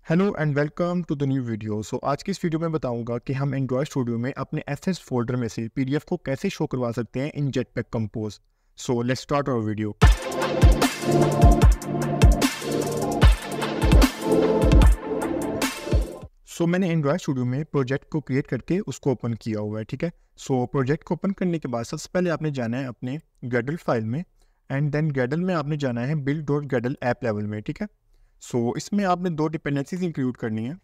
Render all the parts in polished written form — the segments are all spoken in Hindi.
Hello and welcome to the new video. आज की इस वीडियो में बताऊंगा कि हम एंड्रॉयड स्टूडियो में अपने एसेट्स फोल्डर में से पीडीएफ को कैसे शो करवा सकते हैं in Jetpack Compose. So let's start our video. मैंने एंड्रॉयड स्टूडियो में प्रोजेक्ट को क्रिएट करके उसको ओपन किया हुआ है, ठीक है। प्रोजेक्ट को ओपन करने के बाद सबसे पहले आपने जाना है अपने गैडल फाइल में एंड देन गैडल में आपने जाना है build.gradle ऐप लेवल में, ठीक है। इसमें आपने दो डिपेंडेंसीज इंक्लूड करनी है।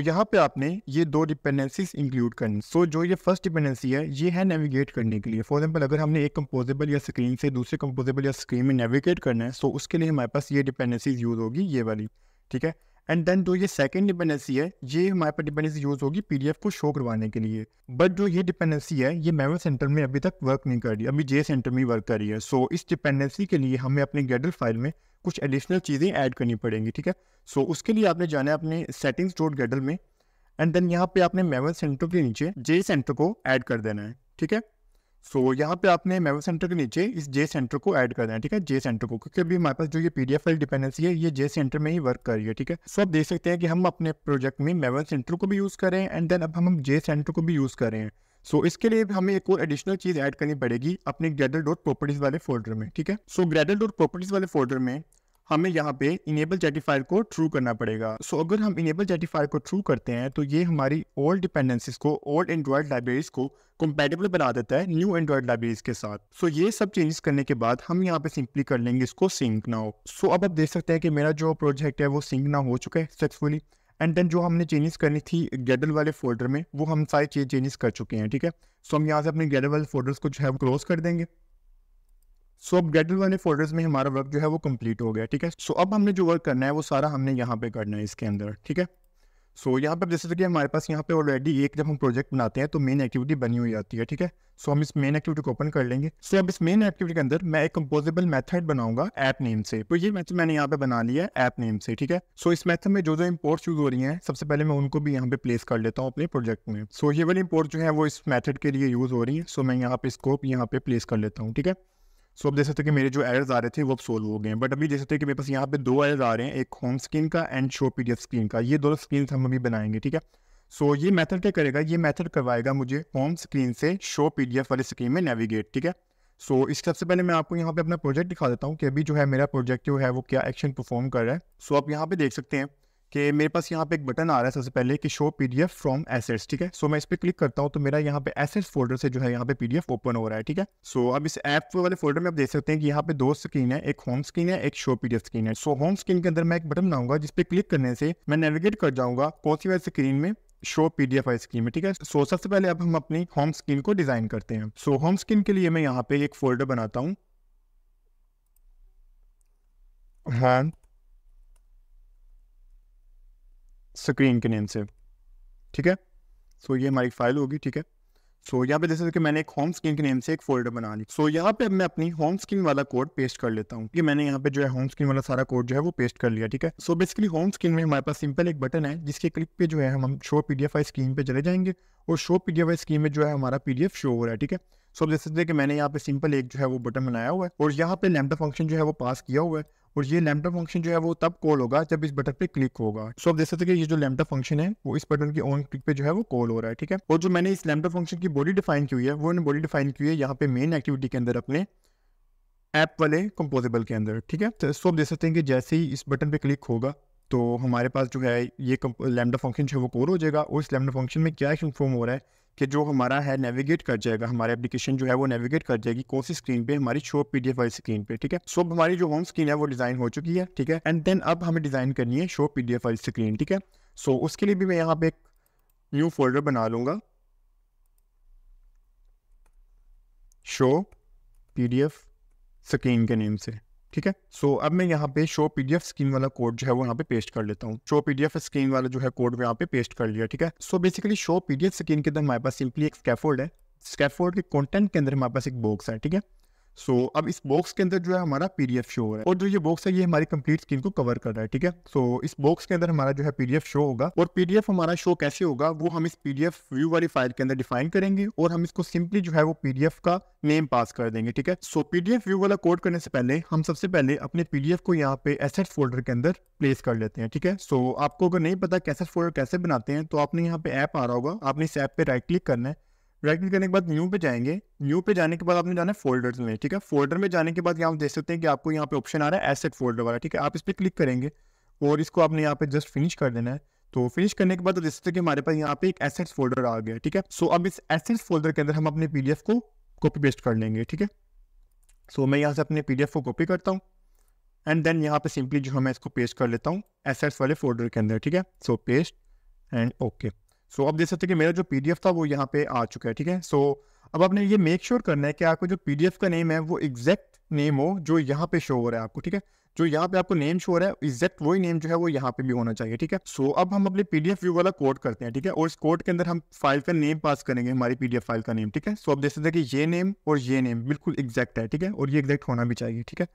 यहाँ पे आपने ये दो डिपेंडेंसीज इंक्लूड करनी। जो ये फर्स्ट डिपेंडेंसी है ये है नेविगेट करने के लिए। फॉर एग्जांपल अगर हमने एक कंपोजेबल या स्क्रीन से दूसरे कंपोजेबल या स्क्रीन में नेविगेट करना है उसके लिए हमारे पास ये डिपेंडेंसीज यूज़ होगी, ये वाली, ठीक है। एंड देन जो ये सेकंड डिपेंडेंसी है ये हमारे पास डिपेंडेंसी यूज़ होगी पीडीएफ को शो करवाने के लिए। बट जो ये डिपेंडेंसी है ये मेमो सेंटर में अभी तक वर्क नहीं कर रही, अभी जे सेंटर में वर्क कर रही है। इस डिपेंडेंसी के लिए हमें अपने गैडल फाइल में कुछ एडिशनल चीज़ें ऐड करनी पड़ेंगी, ठीक है। उसके लिए आपने जाना है अपने settings.gradle में एंड देन यहाँ पे आपने मेमो सेंटर के नीचे जे सेंटर को ऐड कर देना है, ठीक है। यहाँ पे आपने मेमो सेंटर के नीचे इस जे सेंटर को ऐड कर देना है, ठीक है, जे सेंटर को, क्योंकि अभी हमारे पास जो ये पीडीएफ फाइल डिपेंडेंसी है ये जे सेंटर में ही वर्क कर रही है, ठीक है। आप देख सकते हैं कि हम अपने प्रोजेक्ट में मेमो सेंटर को भी यूज़ कर रहे हैं एंड देन अब हम जे सेंटर को भी यूज़ कर रहे हैं। इसके लिए हमें एक और एडिशनल चीज़ ऐड करनी पड़ेगी अपने gradle.properties वाले फोल्डर में, ठीक है। gradle.properties वाले फोल्डर में हमें यहाँ पे इनेबल जेटिफायर को ट्रू करना पड़ेगा। अगर हम इनेबल जेटिफायर को ट्रू करते हैं तो ये हमारी ओल्ड डिपेंडेंसीज को, ओल्ड एंड्रॉयड लाइब्रेरीज को कंपैटिबल बना देता है न्यू एंड्रॉयड लाइब्रेरीज के साथ। ये सब चेंजेस करने के बाद हम यहाँ पे सिंपली कर लेंगे इसको सिंक नाउ। अब आप देख सकते हैं कि मेरा जो प्रोजेक्ट है वो सिंक नाउ हो चुका है सक्सेसफुली। एंड देन जो हमने चेंजेस करनी थी गैडल वाले फोल्डर में वो हम सारे चेंजेस कर चुके हैं, ठीक है। हम यहाँ से अपने गैडल वाले फोल्डर्स को जो है क्लोज कर देंगे। अब गैडल वाले फोल्डर्स में हमारा वर्क जो है वो कंप्लीट हो गया, ठीक है। अब हमने जो वर्क करना है वो सारा हमने यहाँ पे करना है इसके अंदर, ठीक है। यहाँ पे जैसे कि हमारे पास यहाँ पे ऑलरेडी एक जब हम प्रोजेक्ट बनाते हैं तो मेन एक्टिविटी बनी हुई आती है, ठीक है। हम इस मेन एक्टिविटी को ओपन कर लेंगे। अब इस मेन एक्टिविटी के अंदर मैं एक कंपोजेबल मेथड बनाऊंगा ऐप नेम से। तो ये मेथड मैंने यहाँ पे बना लिया है ऐप नेम से, ठीक है। इस मेथड में जो इंपोर्ट्स यूज हो रही हैं सबसे पहले मैं उनको भी यहाँ पे प्लेस कर लेता हूँ अपने प्रोजेक्ट में। ये वाली इंपोर्ट जो है वो इस मेथड के लिए यूज हो रही है। मैं यहाँ पे इसको यहाँ पे प्लेस कर लेता हूँ, ठीक है। अब देख सकते हैं कि मेरे जो एरर्स आ रहे थे वो अब सोल्व हो गए हैं। बट अभी देख सकते हैं कि मेरे पास यहाँ पे दो एरर्स आ रहे हैं, एक होम स्क्रीन का एंड शो पीडीएफ स्क्रीन का। ये दोनों स्क्रीन हम अभी बनाएंगे, ठीक है। ये मेथड क्या करेगा, ये मेथड करवाएगा मुझे होम स्क्रीन से शो पीडीएफ वाली स्क्रीन में नेविगेट, ठीक है। इसके सबसे पहले मैं आपको यहाँ पे अपना प्रोजेक्ट दिखा देता हूँ कि अभी जो है मेरा प्रोजेक्ट जो है वो क्या एक्शन परफॉर्म कर रहा है। आप यहाँ पे देख सकते हैं कि मेरे पास यहाँ पे एक बटन आ रहा है सबसे पहले कि शो पीडीएफ फ्रॉम एसेट्स, ठीक है। मैं इस पर क्लिक करता हूँ तो मेरा यहाँ पे एसेट्स फोल्डर से जो है यहाँ पे पीडीएफ ओपन हो रहा है, ठीक है। अब इस ऐप वाले फोल्डर में आप देख सकते हैं कि यहाँ पे दो स्क्रीन है, एक होम स्क्रीन है, एक शो पीडीएफ स्क्रीन है। होम स्क्रीन के अंदर मैं एक बटन बनाऊंगा जिसपे क्लिक करने से मैं नेविगेट कर जाऊंगा कौन सी वाली स्क्रीन में, शो पीडीएफ वाली स्क्रीन में, ठीक है। सबसे पहले अब हम अपनी होम स्क्रीन को डिजाइन करते हैं। होम स्क्रीन के लिए मैं यहाँ पे एक फोल्डर बनाता हूँ होम स्क्रीन के नेम से, ठीक है। ये हमारी फाइल होगी, ठीक है। यहाँ पे जैसे कि मैंने एक होम स्क्रीन के नेम से एक फोल्डर बना ली। यहाँ पे अब मैं अपनी होम स्क्रीन वाला कोड पेस्ट कर लेता हूँ कि मैंने यहाँ पे जो है होम स्क्रीन वाला सारा कोड जो है वो पेस्ट कर लिया, ठीक है। बेसिकली होम स्क्रीन में हमारे पास सिंपल एक बटन है जिसके क्लिक पे जो है हम शो पीडीएफ वाली स्क्रीन पे चले जाएंगे और शो पीडीएफ वाली स्क्रीन में जो है हमारा पीडीएफ शो हो रहा है, ठीक है। अब जैसे देखिए कि मैंने यहाँ पे सिंपल एक जो है वो बटन बनाया हुआ है और यहाँ पे लैम्डा फंक्शन जो है वो पास किया हुआ है और ये लैम्डा फंक्शन जो है वो तब कॉल होगा जब इस बटन पे क्लिक होगा। अब देख सकते हैं कि ये जो लैम्डा फंक्शन है वो इस बटन की ऑन क्लिक पे जो है वो कॉल हो रहा है, ठीक है। और जो मैंने इस लैम्डा फंक्शन की बॉडी डिफाइन की हुई है वो बॉडी डिफाइन की हुई है यहाँ पे मेन एक्टिविटी के अंदर अपने ऐप वाले कंपोजेबल के अंदर, ठीक है। अब देख सकते हैं कि जैसे ही इस बटन पे क्लिक होगा तो हमारे पास जो है ये लैम्डा फंक्शन जो है वो कॉल हो जाएगा और इस लैम्डा फंक्शन में क्या एक्शन परफॉर्म हो रहा है कि जो हमारा है नेविगेट कर जाएगा, हमारे एप्लीकेशन जो है वो नेविगेट कर जाएगी कौन सी स्क्रीन पे, हमारी शो पीडीएफ वाली स्क्रीन पे, ठीक है। अब हमारी जो होम स्क्रीन है वो डिजाइन हो चुकी है, ठीक है। एंड देन अब हमें डिजाइन करनी है शो पीडीएफ वाली स्क्रीन, ठीक है। उसके लिए भी मैं यहाँ पे एक न्यू फोल्डर बना लूंगा शो पीडीएफ स्क्रीन के नेम से, ठीक है। अब मैं यहाँ पे शो पीडीएफ स्क्रीन वाला कोड जो है वो यहाँ पे पेस्ट कर लेता हूँ। शो पीडीएफ स्क्रीन वाला जो है कोड यहाँ पे पेस्ट कर लिया, ठीक है। बेसिकली शो पीडीएफ स्क्रीन के अंदर हमारे पास सिंपली एक स्कैफोल्ड है, स्कैफोल्ड के कंटेंट के अंदर हमारे पास एक बॉक्स है, ठीक है। सो अब इस बॉक्स के अंदर जो है हमारा पीडीएफ शो हो रहा है, और जो ये बॉक्स है ये हमारी कंप्लीट स्क्रीन को कवर कर रहा है, ठीक है। सो इस बॉक्स के अंदर हमारा जो है पीडीएफ शो होगा, और पीडीएफ हमारा शो कैसे होगा वो हम इस पीडीएफ व्यू वाली फाइल के अंदर डिफाइन करेंगे, और हम इसको सिंपली जो है वो पीडीएफ का नेम पास कर देंगे, ठीक है। सो पीडीएफ व्यू वाला कोड करने से पहले हम सबसे पहले अपने पीडीएफ को यहाँ पे एसेट्स फोल्डर के अंदर प्लेस कर लेते हैं, ठीक है। सो आपको अगर नहीं पता कैसे फोल्डर कैसे बनाते हैं, तो आपने यहाँ पे ऐप आ रहा होगा, आपने इस ऐप पे राइट क्लिक करना है। राइट क्लिक करने के बाद न्यू पे जाएंगे, न्यू पे जाने के बाद आपने जाना है फोल्डर्स में, ठीक है। फोल्डर में जाने के बाद यहाँ देख सकते हैं कि आपको यहाँ पे ऑप्शन आ रहा है एसेट फोल्डर वाला, ठीक है। आप इस पर क्लिक करेंगे और इसको आपने यहाँ पे जस्ट फिनिश कर देना है। तो फिनिश करने के बाद देख सकते हैं कि हमारे पास यहाँ पे एक एसेट्स फोल्डर आ गया, ठीक है। सो अब इस एसेट्स फोल्डर के अंदर हम अपने पीडीएफ को कॉपी पेस्ट कर लेंगे, ठीक है। सो मैं यहाँ से अपने पीडीएफ को कॉपी करता हूँ, एंड देन यहाँ पे सिंपली जो है मैं इसको पेस्ट कर लेता हूँ एसेट्स वाले फोल्डर के अंदर, ठीक है। सो पेस्ट एंड ओके। सो अब देख सकते हैं कि मेरा जो पीडीएफ था वो यहाँ पे आ चुका है, ठीक है। सो अब आपने ये मेक श्योर करना है कि आपको जो पीडीएफ का नेम है वो एग्जैक्ट नेम हो जो यहाँ पे शो हो रहा है आपको, ठीक है। जो यहाँ पे आपको नेम शो हो रहा है एग्जैक्ट वही नेम जो है वो यहाँ पे भी होना चाहिए, ठीक है। सो अब हम अपने पीडीएफ व्यू वाला कोड करते हैं, ठीक है, और इस कोड के अंदर हम फाइल का नेम पास करेंगे, हमारी पीडीएफ फाइल का नेम, ठीक है। सो अब देख सकते हैं कि ये नेम और ये नेम बिल्कुल एग्जैक्ट है, ठीक है, और ये एग्जैक्ट होना भी चाहिए, ठीक है।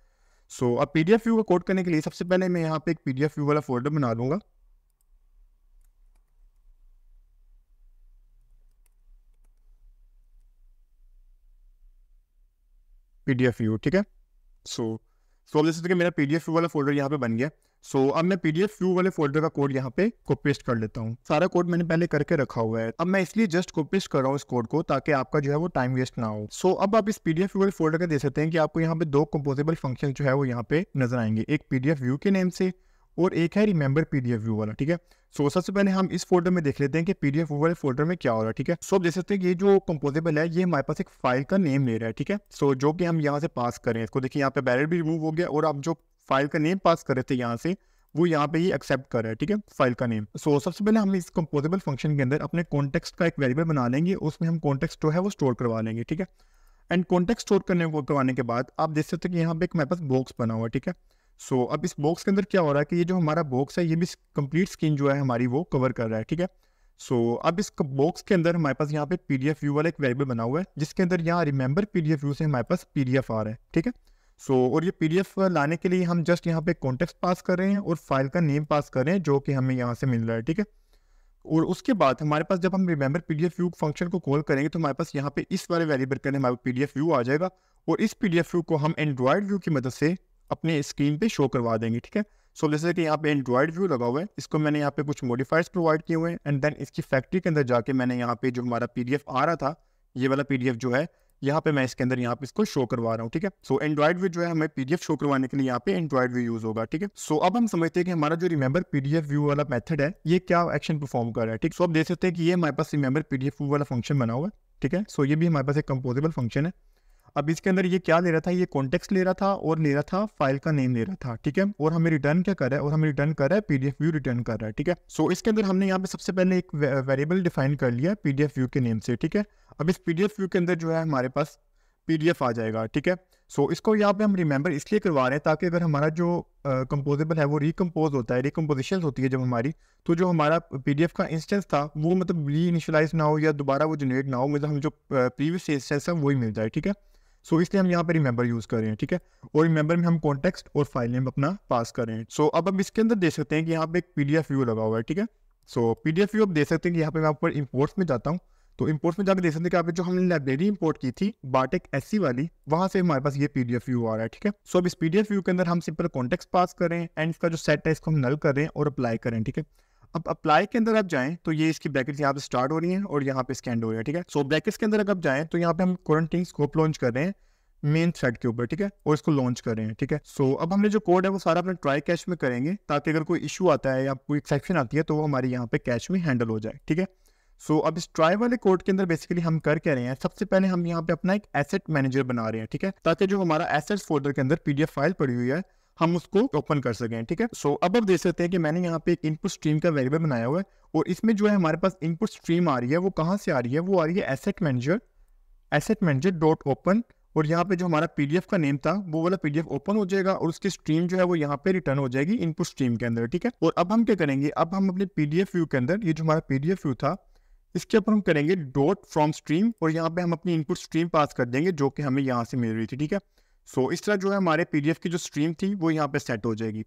सो अब पीडीएफ व्यू का कोड करने के लिए सबसे पहले मैं यहाँ पे एक पीडीएफ व्यू वाला फोल्डर बना लूंगा, पीडीएफ व्यू, ठीक है। सो अब देख सकते हैं कि मेरा पीडीएफ व्यू वाला फोल्डर यहाँ पे बन गया। सो अब मैं पीडीएफ व्यू वाले फोल्डर का कोड यहाँ पे कॉपी पेस्ट कर लेता हूँ। सारा कोड मैंने पहले करके रखा हुआ है, अब मैं इसलिए जस्ट कॉपी पेस्ट कर रहा हूँ इस कोड को ताकि आपका जो है वो टाइम वेस्ट ना हो। सो अब आप इस पीडीएफ व्यू वाले फोल्डर का देख सकते हैं कि आपको यहाँ पे दो कंपोजेबल फंक्शन जो है वो यहाँ पे नजर आएंगे, एक पीडीएफ व्यू के नेम से और एक है रिमेंबर पीडीएफ व्यू वाला, ठीक है। सो सबसे पहले हम इस फोल्डर में देख लेते हैं कि पीडीएफ व्यू वाले फोल्डर में क्या हो रहा है, ठीक है। सो आप देख सकते हैं कि ये जो कंपोजेबल है ये हमारे पास एक फाइल का नेम ले रहा है, ठीक है। सो जो कि हम यहाँ से पास करें इसको, देखिए यहाँ पे बैरियर भी रिमूव हो गया, और आप जो फाइल का नेम पास कर रहे थे यहाँ से वो यहाँ पे ये एक्सेप्ट कर रहा है, ठीक है, फाइल का नेम। सो सबसे पहले हम इस कंपोजेबल फंक्शन के अंदर अपने कॉन्टेक्स्ट का एक वेरिएबल बना लेंगे, उसमें हम कॉन्टेक्स्ट जो है वो स्टोर करवा लेंगे, ठीक है। एंड कॉन्टेक्स्ट स्टोर करवाने के बाद आप देख सकते हैं कि यहाँ पे एक मेरे पास बॉक्स बना हुआ है, ठीक है। सो अब इस बॉक्स के अंदर क्या हो रहा है कि ये जो हमारा बॉक्स है ये भी कंप्लीट स्क्रीन जो है हमारी वो कवर कर रहा है, ठीक है। सो अब इस बॉक्स के अंदर हमारे पास यहाँ पे पीडीएफ व्यू वाला एक वेरिएबल बना हुआ है, जिसके अंदर यहाँ रिमेंबर पीडीएफ व्यू से हमारे पास पीडीएफ आ रहा है, ठीक है। सो और ये पीडीएफ लाने के लिए हम जस्ट यहाँ पे कॉन्टेक्स्ट पास कर रहे हैं और फाइल का नेम पास कर रहे हैं जो कि हमें यहाँ से मिल रहा है, ठीक है। और उसके बाद हमारे पास जब हम रिमेंबर पीडीएफ व्यू फंक्शन को कॉल करेंगे तो हमारे पास यहाँ पे इस वाले वेरिएबल के अंदर हमारे पीडीएफ व्यू आ जाएगा, और इस पीडीएफ व्यू को हम एंड्रॉइड व्यू की मदद से अपने स्क्रीन पे शो करवा देंगे, ठीक है। सो जैसे कि यहाँ पे एंड्रॉइड व्यू लगा हुआ है, इसको मैंने यहाँ पे कुछ मॉडिफायर्स प्रोवाइड किए हुए हैं, एंड देन इसकी फैक्ट्री के अंदर जाके मैंने यहाँ पे जो हमारा पीडीएफ आ रहा था, ये वाला पीडीएफ जो है यहाँ पे मैं इसके अंदर यहाँ पे इसको शो करवा रहा हूँ, ठीक है। सो एंड्रॉइड व्यू जो है हमें पीडीएफ शो करवाने के लिए यहाँ पे एंड्रॉइड व्यू यूज होगा, ठीक है। सो अब हम समझते हैं कि हमारा जो रिमेंबर पीडीएफ व्यू वाला मेथड है ये क्या एक्शन परफॉर्म कर रहा है, ठीक। सो अब देख सकते हैं कि ये हमारे पास रिमेंबर पीडीएफ व्यू वाला फंक्शन बना हुआ है, ठीक है। सो ये भी हमारे पास एक कंपोजेबल फंक्शन है। अब इसके अंदर ये क्या ले रहा था, ये कॉन्टेक्स्ट ले रहा था और ले रहा था फाइल का नेम ले रहा था, ठीक है। और हमें रिटर्न क्या कर रहा है, और हमें रिटर्न कर रहा है पीडीएफ व्यू रिटर्न कर रहा है, ठीक है। सो इसके अंदर हमने यहाँ पे सबसे पहले एक वेरिएबल डिफाइन कर लिया पीडीएफ व्यू के नेम से, ठीक है। अब इस पीडीएफ व्यू के अंदर जो है हमारे पास पीडीएफ आ जाएगा, ठीक है। सो इसको यहाँ पे हम रिमेंबर इसलिए करवा रहे हैं ताकि अगर हमारा जो कंपोजेबल है वो रिकम्पोज होता है, रिकम्पोजिशन होती है जब हमारी, तो जो हमारा पीडीएफ का इंस्टेंस था वो मतलब री इनिशियलाइज ना हो या दोबारा वो जनरेट ना हो, मतलब हम जो प्रीवियस इंस्टेंस है वही मिल जाए, ठीक है। सो इसलिए हम यहाँ पे रिमेंबर यूज कर रहे हैं, ठीक है। और रिमेंबर में हम कॉन्टेक्स्ट और फाइल नेम अपना पास कर रहे हैं। सो अब हम इसके अंदर देख सकते हैं कि यहाँ पे एक पीडीएफ व्यू लगा हुआ है, ठीक है। सो पीडीएफ व्यू आप देख सकते हैं कि यहाँ पे मैं ऊपर इंपोर्ट्स में जाता हूँ, तो इंपोर्ट्स में जाकर देख सकते हैं कि यहाँ पे जो हमने लाइब्रेरी इंपोर्ट की थी बाटेक एससी वाली, वहां से हमारे पास ये पीडीएफ व्यू आ रहा है, ठीक है। सो अब इस पीडीएफ व्यू के अंदर हम सिंपल कॉन्टेक्स्ट पास कर रहे हैं, एंड इसका जो सेट है इसको हम नल कर रहे हैं और अप्लाई करें, ठीक है। अब अप्लाई के अंदर आप जाएं तो ये इसकी ब्रैकेट्स यहाँ पे स्टार्ट हो रही हैं और यहाँ पे स्कैंड हो रही है, ठीक है। सो ब्रैकेट्स के अंदर अगर आप जाएं तो यहाँ पे हम क्वारंटीन स्कोप लॉन्च कर रहे हैं मेन थ्रेड के ऊपर, ठीक है, और इसको लॉन्च कर रहे हैं, ठीक है। सो अब हमने जो कोड है वो सारा अपने ट्राई कैश में करेंगे ताकि अगर कोई इशू आता है या कोई एक्सेप्शन आती है तो वो हमारी यहाँ पे कैश में हैंडल हो जाए, ठीक है। सो अब इस ट्राई वाले कोड के अंदर बेसिकली हम कर क्या रहे हैं, सबसे पहले हम यहाँ पे अपना एक एसेट मैनेजर बना रहे हैं, ठीक है, ताकि जो हमारा एसेट्स फोल्डर के अंदर पीडीएफ फाइल पड़ी हुई है हम उसको ओपन कर सकें, ठीक है। सो अब आप देख सकते हैं कि मैंने यहाँ पे एक इनपुट स्ट्रीम का वेरिएबल बनाया हुआ है, और इसमें जो है हमारे पास इनपुट स्ट्रीम आ रही है वो कहाँ से आ रही है, वो आ रही है एसेट मैनेजर डॉट ओपन, और यहाँ पे जो हमारा पीडीएफ का नेम था वो वाला पीडीएफ ओपन हो जाएगा और उसकी स्ट्रीम जो है वो यहाँ पे रिटर्न हो जाएगी इनपुट स्ट्रीम के अंदर, ठीक है। और अब हम क्या करेंगे, अब हम अपने पीडीएफ व्यू के अंदर ये जो हमारा पीडीएफ व्यू था इसके ऊपर हम करेंगे डॉट फ्रॉम स्ट्रीम और यहाँ पे हम अपनी इनपुट स्ट्रीम पास कर देंगे जो कि हमें यहाँ से मिल रही थी, ठीक है। सो इस तरह जो है हमारे पीडीएफ की जो स्ट्रीम थी वो यहाँ पे सेट हो जाएगी।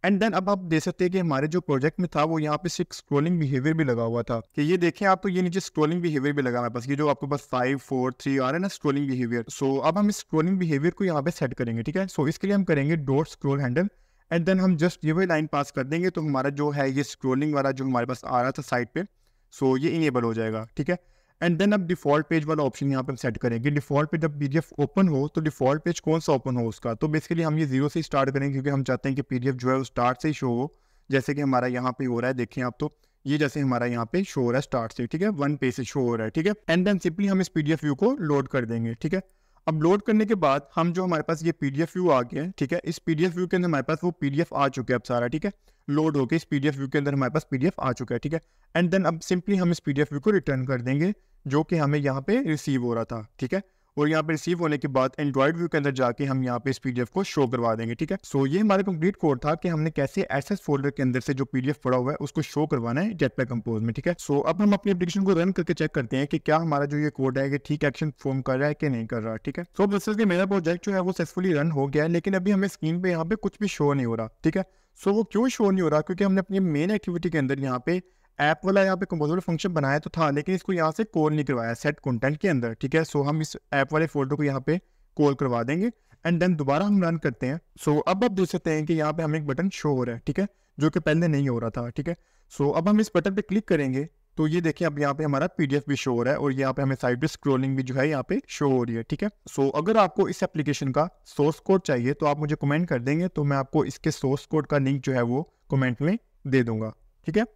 एंड देन अब आप देख सकते हैं कि हमारे जो प्रोजेक्ट में था वो यहाँ पे सिर्फ स्क्रॉलिंग बिहेवियर भी लगा हुआ था कि ये देखें आप, तो ये नीचे स्क्रॉलिंग बिहेवियर भी लगा हमारे पास, ये जो आपके पास 5 4 3 आ रहा है ना स्क्रॉलिंग बिहेवियर। सो अब हम इस स्क्रॉलिंग बिहेवियर को यहाँ पे सेट करेंगे, ठीक है। सो इसके लिए हम करेंगे dot scroll handle and then हम जस्ट ये वही लाइन पास कर देंगे तो हमारा जो है ये स्क्रॉलिंग वाला जो हमारे पास आ रहा था साइड पे, सो ये इनेबल हो जाएगा, ठीक है। एंड देन अब डिफॉल्ट पेज वाला ऑप्शन यहाँ पे हम सेट करेंगे। डिफॉल्ट पेज जब पीडीएफ ओपन हो तो डिफॉल्ट पेज कौन सा ओपन हो उसका, तो बेसिकली हम ये 0 से स्टार्ट करेंगे क्योंकि हम चाहते हैं कि पीडीएफ जो है वो स्टार्ट से ही शो हो, जैसे कि हमारा यहाँ पे हो रहा है, देखें आप, तो ये जैसे हमारा यहाँ पे शो हो रहा है स्टार्ट से, ठीक है, 1 पेज से शो हो रहा है, ठीक है। एंड देन सिंपली हम इस पीडीएफ व्यू को लोड कर देंगे, ठीक है। अब लोड करने के बाद हम जो हमारे पास ये पीडीएफ व्यू आ गया है, ठीक है, इस पीडीएफ व्यू के अंदर हमारे पास वो पीडीएफ आ चुका है अब सारा, ठीक है, लोड होके इस पीडीएफ व्यू के अंदर हमारे पास पीडीएफ आ चुका है, ठीक है। एंड देन अब सिंपली हम इस पीडीएफ व्यू को रिटर्न कर देंगे जो कि हमें यहाँ पे रिसीव हो रहा था, ठीक है। और यहाँ पे रिसीव होने के बाद एंड्रॉइड व्यू के अंदर जाके हम यहाँ पे इस पीडीएफ को शो करवा देंगे, ठीक है। सो ये हमारा कंप्लीट कोड था कि हमने कैसे एसएस फोल्डर के अंदर से जो पीडीएफ पड़ा हुआ है उसको शो करवाना है जेटपैक कंपोज में, ठीक है। सो अब हम अपनी एप्लीकेशन को रन करके चेक करते हैं कि क्या हमारा जो ये कोड है कि ठीक एक्शन फॉर्म कर रहा है कि नहीं कर रहा, ठीक है। सो जैसे कि मेरा प्रोजेक्ट जो है वो सक्सेसफुली रन हो गया है, लेकिन अभी हमें स्क्रीन पे यहाँ पे कुछ भी शो नहीं हो रहा, ठीक है। सो वो क्यों शो नहीं हो रहा, क्योंकि हमने अपनी मेन एक्टिविटी के अंदर यहाँ पे ऐप वाला यहाँ पे कंपोजर फंक्शन बनाया तो था, लेकिन इसको यहाँ से कॉल नहीं करवाया सेट कंटेंट के अंदर, ठीक है। सो हम इस ऐप वाले फोल्डर को यहाँ पे कॉल करवा देंगे एंड देन दोबारा हम रन करते हैं। सो अब आप देख सकते हैं कि यहाँ पे हमें एक बटन शो हो रहा है, ठीक है, जो कि पहले नहीं हो रहा था, ठीक है। सो अब हम इस बटन पे क्लिक करेंगे तो ये देखिए अब यहाँ पे हमारा पीडीएफ भी शो हो रहा है और यहाँ पे हमें साइड पे स्क्रॉलिंग भी जो है यहाँ पे शो हो रही है, ठीक है। सो अगर आपको इस एप्लीकेशन का सोर्स कोड चाहिए तो आप मुझे कमेंट कर देंगे, तो मैं आपको इसके सोर्स कोड का लिंक जो है वो कमेंट में दे दूंगा, ठीक है।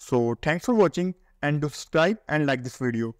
So thanks for watching and do subscribe and like this video.